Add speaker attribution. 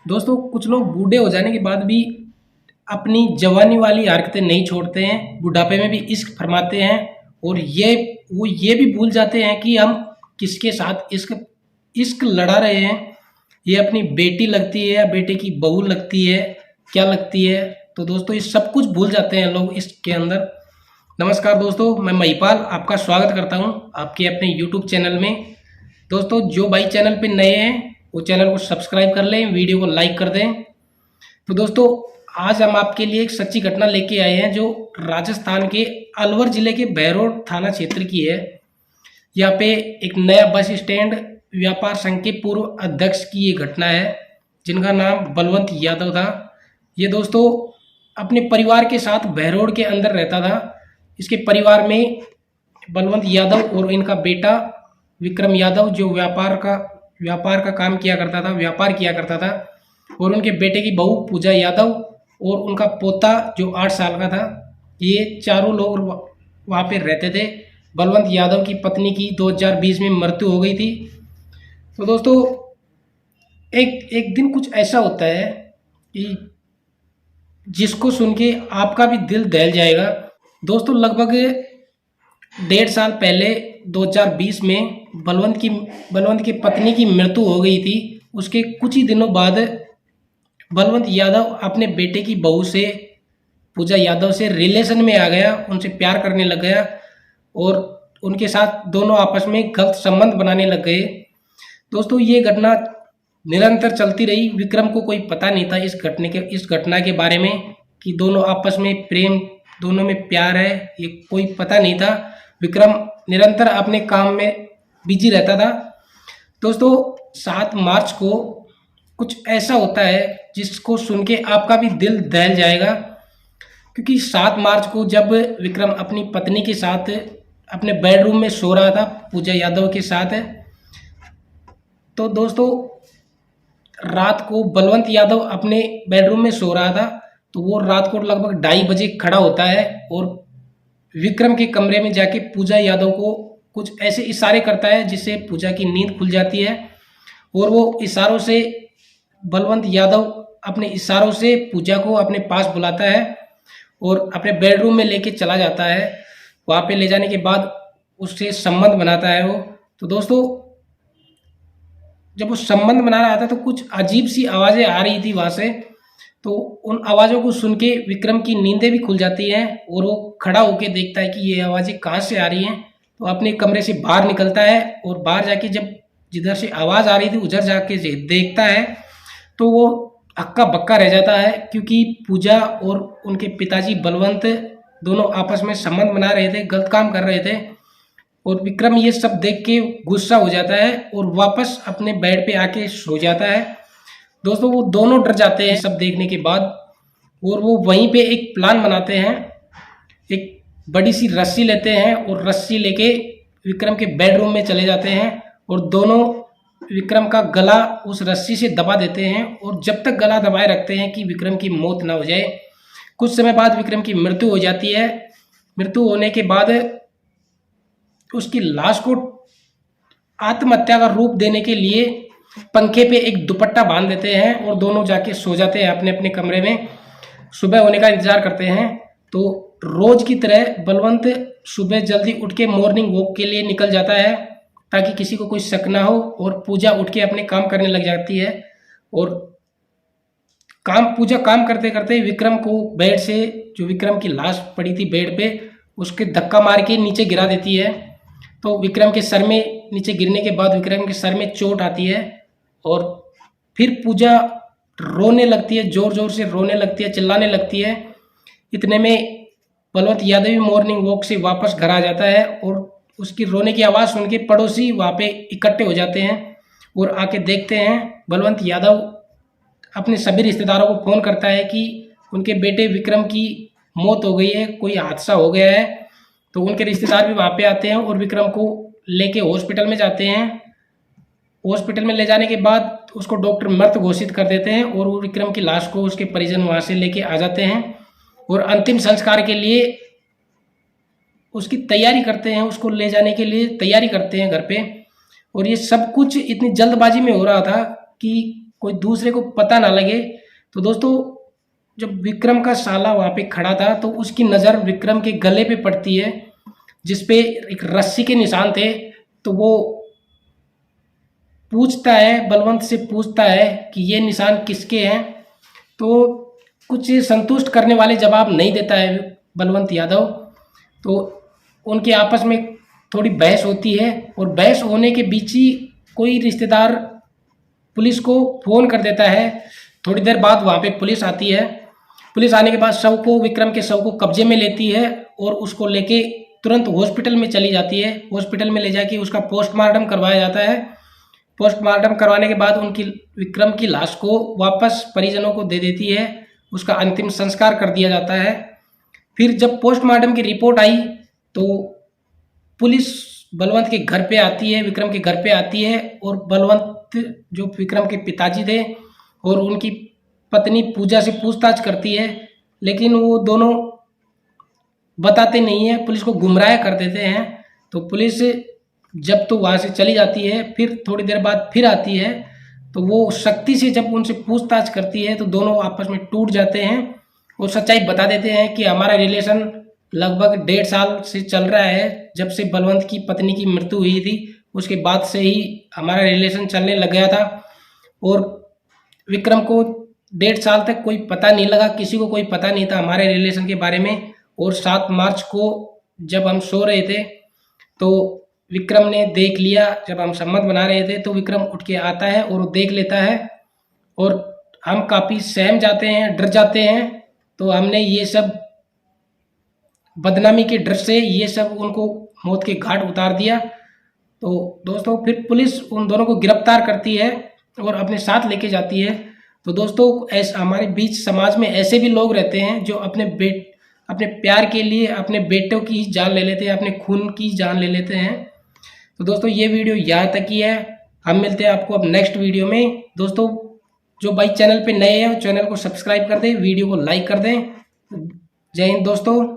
Speaker 1: दोस्तों कुछ लोग बूढ़े हो जाने के बाद भी अपनी जवानी वाली हरकतें नहीं छोड़ते हैं, बुढ़ापे में भी इश्क फरमाते हैं और ये भी भूल जाते हैं कि हम किसके साथ इश्क इश्क लड़ा रहे हैं। ये अपनी बेटी लगती है या बेटे की बहू लगती है, क्या लगती है। तो दोस्तों ये सब कुछ भूल जाते हैं लोग इश्क के अंदर। नमस्कार दोस्तों, मैं महिपाल आपका स्वागत करता हूं आपके अपने यूट्यूब चैनल में। दोस्तों जो भाई चैनल पे नए हैं वो चैनल को सब्सक्राइब कर लें, वीडियो को लाइक कर दें। तो दोस्तों आज हम आपके लिए एक सच्ची घटना लेके आए हैं जो राजस्थान के अलवर जिले के बहरोड थाना क्षेत्र की है। यहाँ पे एक नया बस स्टैंड व्यापार संघ के पूर्व अध्यक्ष की ये घटना है जिनका नाम बलवंत यादव था। ये दोस्तों अपने परिवार के साथ बहरोड के अंदर रहता था। इसके परिवार में बलवंत यादव और इनका बेटा विक्रम यादव जो व्यापार का काम किया करता था, व्यापार किया करता था, और उनके बेटे की बहू पूजा यादव और उनका पोता जो 8 साल का था। ये चारों लोग वहाँ पे रहते थे। बलवंत यादव की पत्नी की 2020 में मृत्यु हो गई थी। तो दोस्तों एक एक दिन कुछ ऐसा होता है कि जिसको सुन के आपका भी दिल दहल जाएगा। दोस्तों लगभग 1.5 साल पहले 2020 में बलवंत की पत्नी की मृत्यु हो गई थी। उसके कुछ ही दिनों बाद बलवंत यादव अपने बेटे की बहू से पूजा यादव से रिलेशन में आ गया, उनसे प्यार करने लग गया और उनके साथ दोनों आपस में गलत संबंध बनाने लग गए। दोस्तों ये घटना निरंतर चलती रही। विक्रम को कोई पता नहीं था इस घटना के बारे में कि दोनों आपस में प्रेम, दोनों में प्यार है, ये कोई पता नहीं था। विक्रम निरंतर अपने काम में बिजी रहता था। दोस्तों 7 मार्च को कुछ ऐसा होता है जिसको सुन के आपका भी दिल दहल जाएगा, क्योंकि 7 मार्च को जब विक्रम अपनी पत्नी के साथ अपने बेडरूम में सो रहा था पूजा यादव के साथ, तो दोस्तों रात को बलवंत यादव अपने बेडरूम में सो रहा था। तो वो रात को लगभग 2:30 बजे खड़ा होता है और विक्रम के कमरे में जाके पूजा यादव को कुछ ऐसे इशारे करता है जिससे पूजा की नींद खुल जाती है और वो इशारों से बलवंत यादव अपने इशारों से पूजा को अपने पास बुलाता है और अपने बेडरूम में लेके चला जाता है। वहाँ पे ले जाने के बाद उससे संबंध बनाता है वो। तो दोस्तों जब वो संबंध बना रहा था तो कुछ अजीब सी आवाज़ें आ रही थी वहाँ से। तो उन आवाज़ों को सुन के विक्रम की नींदें भी खुल जाती हैं और वो खड़ा होकर देखता है कि ये आवाज़ें कहाँ से आ रही हैं। तो अपने कमरे से बाहर निकलता है और बाहर जाके जब जिधर से आवाज़ आ रही थी उधर जाके देखता है तो वो हक्का बक्का रह जाता है, क्योंकि पूजा और उनके पिताजी बलवंत दोनों आपस में संबंध बना रहे थे, गलत काम कर रहे थे। और विक्रम ये सब देख के गुस्सा हो जाता है और वापस अपने बेड पे आके सो जाता है। दोस्तों वो दोनों डर जाते हैं सब देखने के बाद और वो वहीं पे एक प्लान बनाते हैं। एक बड़ी सी रस्सी लेते हैं और रस्सी लेके विक्रम के बेडरूम में चले जाते हैं और दोनों विक्रम का गला उस रस्सी से दबा देते हैं और जब तक गला दबाए रखते हैं कि विक्रम की मौत ना हो जाए। कुछ समय बाद विक्रम की मृत्यु हो जाती है। मृत्यु होने के बाद उसकी लाश को आत्महत्या का रूप देने के लिए पंखे पे एक दुपट्टा बांध देते हैं और दोनों जाके सो जाते हैं अपने अपने कमरे में। सुबह होने का इंतजार करते हैं। तो रोज की तरह बलवंत सुबह जल्दी उठ के मॉर्निंग वॉक के लिए निकल जाता है ताकि किसी को कोई शक ना हो, और पूजा उठ के अपने काम करने लग जाती है। और पूजा काम करते करते विक्रम को बेड से, जो विक्रम की लाश पड़ी थी बेड पे, उसके धक्का मार के नीचे गिरा देती है। तो विक्रम के सर में, नीचे गिरने के बाद विक्रम के सर में चोट आती है और फिर पूजा रोने लगती है, जोर जोर से रोने लगती है, चिल्लाने लगती है। इतने में बलवंत यादव भी मॉर्निंग वॉक से वापस घर आ जाता है और उसकी रोने की आवाज़ सुन के पड़ोसी वहाँ पे इकट्ठे हो जाते हैं और आके देखते हैं। बलवंत यादव अपने सभी रिश्तेदारों को फ़ोन करता है कि उनके बेटे विक्रम की मौत हो गई है, कोई हादसा हो गया है। तो उनके रिश्तेदार भी वहाँ पे आते हैं और विक्रम को लेके हॉस्पिटल में जाते हैं। हॉस्पिटल में ले जाने के बाद उसको डॉक्टर मृत घोषित कर देते हैं और वो विक्रम की लाश को उसके परिजन वहाँ से लेके आ जाते हैं और अंतिम संस्कार के लिए उसकी तैयारी करते हैं, उसको ले जाने के लिए तैयारी करते हैं घर पे। और ये सब कुछ इतनी जल्दबाजी में हो रहा था कि कोई दूसरे को पता ना लगे। तो दोस्तों जब विक्रम का साला वहाँ पे खड़ा था तो उसकी नज़र विक्रम के गले पे पड़ती है, जिस पे एक रस्सी के निशान थे। तो वो पूछता है, बलवंत से पूछता है कि ये निशान किसके हैं। तो कुछ संतुष्ट करने वाले जवाब नहीं देता है बलवंत यादव। तो उनके आपस में थोड़ी बहस होती है, और बहस होने के बीच ही कोई रिश्तेदार पुलिस को फ़ोन कर देता है। थोड़ी देर बाद वहाँ पे पुलिस आती है। पुलिस आने के बाद विक्रम के शव को कब्जे में लेती है और उसको लेके तुरंत हॉस्पिटल में चली जाती है। हॉस्पिटल में ले जाके उसका पोस्टमार्टम करवाया जाता है। पोस्टमार्टम करवाने के बाद उनकी विक्रम की लाश को वापस परिजनों को दे देती है। उसका अंतिम संस्कार कर दिया जाता है। फिर जब पोस्टमार्टम की रिपोर्ट आई तो पुलिस बलवंत के घर पे आती है, विक्रम के घर पे आती है, और बलवंत जो विक्रम के पिताजी थे और उनकी पत्नी पूजा से पूछताछ करती है, लेकिन वो दोनों बताते नहीं है, पुलिस को गुमराह कर देते हैं। तो पुलिस जब तो वहाँ से चली जाती है, फिर थोड़ी देर बाद फिर आती है। तो वो सख्ती से जब उनसे पूछताछ करती है तो दोनों आपस में टूट जाते हैं और सच्चाई बता देते हैं कि हमारा रिलेशन लगभग 1.5 साल से चल रहा है। जब से बलवंत की पत्नी की मृत्यु हुई थी उसके बाद से ही हमारा रिलेशन चलने लग गया था, और विक्रम को 1.5 साल तक कोई पता नहीं लगा, किसी को कोई पता नहीं था हमारे रिलेशन के बारे में। और 7 मार्च को जब हम सो रहे थे तो विक्रम ने देख लिया, जब हम सम्मत बना रहे थे तो विक्रम उठ के आता है और वो देख लेता है, और हम काफ़ी सहम जाते हैं, डर जाते हैं। तो हमने ये सब बदनामी के डर से ये सब उनको मौत के घाट उतार दिया। तो दोस्तों फिर पुलिस उन दोनों को गिरफ्तार करती है और अपने साथ लेके जाती है। तो दोस्तों ऐसा हमारे बीच समाज में ऐसे भी लोग रहते हैं जो अपने प्यार के लिए अपने बेटों की जान ले लेते हैं, अपने खून की जान ले लेते हैं। तो दोस्तों ये वीडियो यहाँ तक ही है। हम मिलते हैं आपको अब नेक्स्ट वीडियो में। दोस्तों जो भाई चैनल पे नए हैं वो चैनल को सब्सक्राइब कर दें, वीडियो को लाइक कर दें। जय हिंद दोस्तों।